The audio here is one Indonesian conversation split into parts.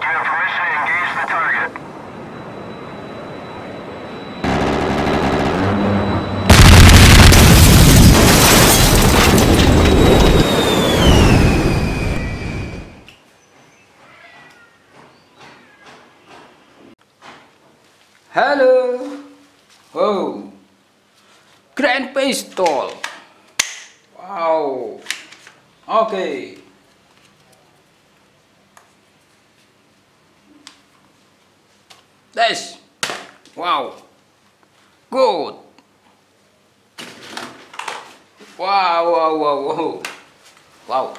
You have permission to engage the target. Hello. Oh. Grand pistol. Wow. Okay. This. Wow. Good. Wow, wow, wow, wow. Wow.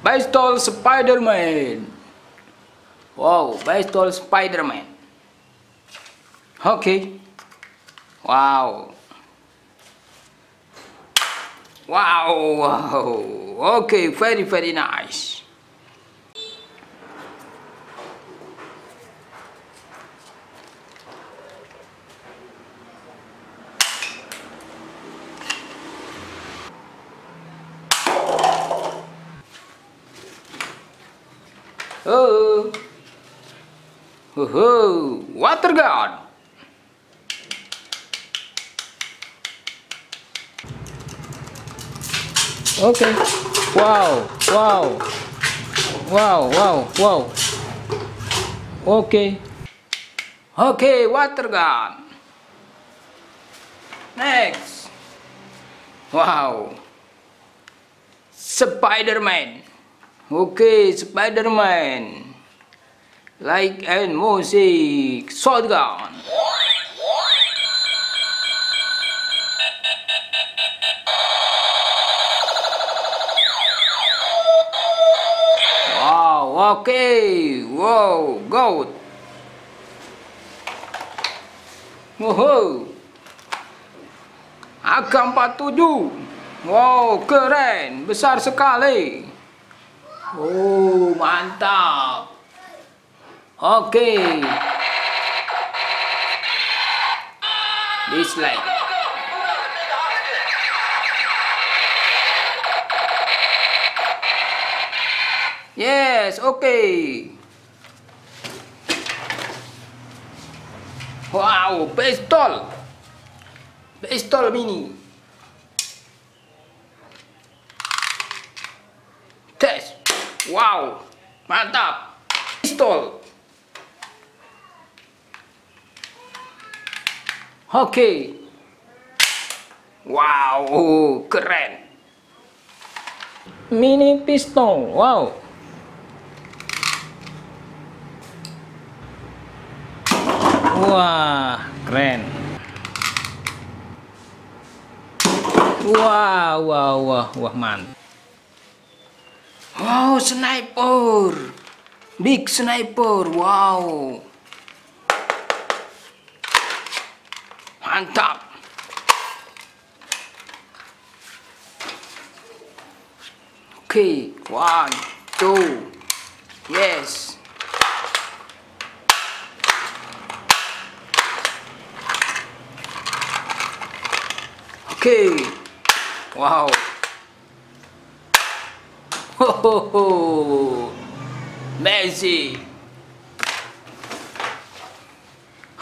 Pistol Spider-Man. Wow, pistol Spider-Man. Okay. Wow. Wow, wow. Okay, very, very nice. Oh. Oh, water gun. Okay. Wow, wow. Wow, wow, wow. Okay. Okay, water gun. Next. Wow. Spider-Man. Okay, Spider-Man. Like and music. Shotgun. Wow, okay. Wow, goat. Wow. AK47. Wow, keren. Besar sekali. Oh, mantap. Oke. Dislike. Yes, oke. Wow, pistol. Pistol mini. Tes. Wow, mantap. Pistol. Oke. Wow, keren. Mini pistol. Wow. Wah, keren. Wah, wah, wah, wah, mantap. Wow, sniper. Big sniper. Wow. Mantap. Oke, 1, 2. Yes. Oke. Wow. Ho. Messi.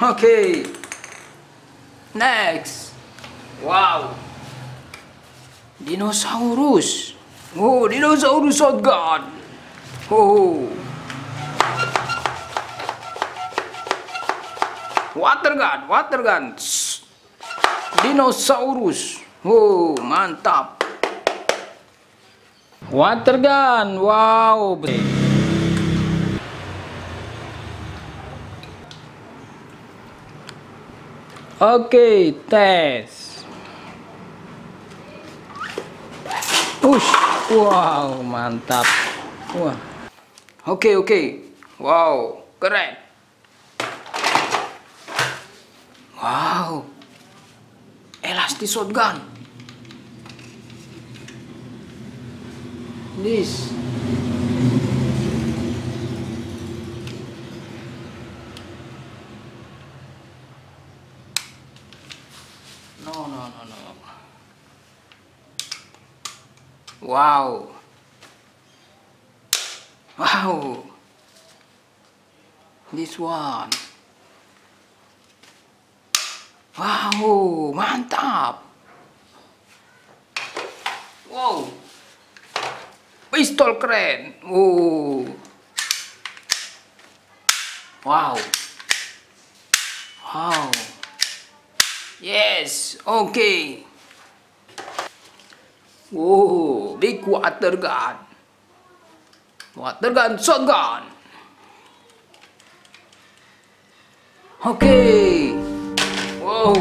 Oke. Next. Wow. Dinosaurus. Oh, dinosaurus shotgun. Oh. Water gun. Dinosaurus. Oh, mantap. Water gun. Wow. Oke, tes. Push. Wow, mantap. Wah. Oke. Wow, keren. Wow. Elastis shotgun. This. No. Wow. This one. Wow, mantap. Wow. Pistol keren. Wow. Wow. Yes, okay. Wow, big water gun. Water gun, shotgun. Okay. Wow.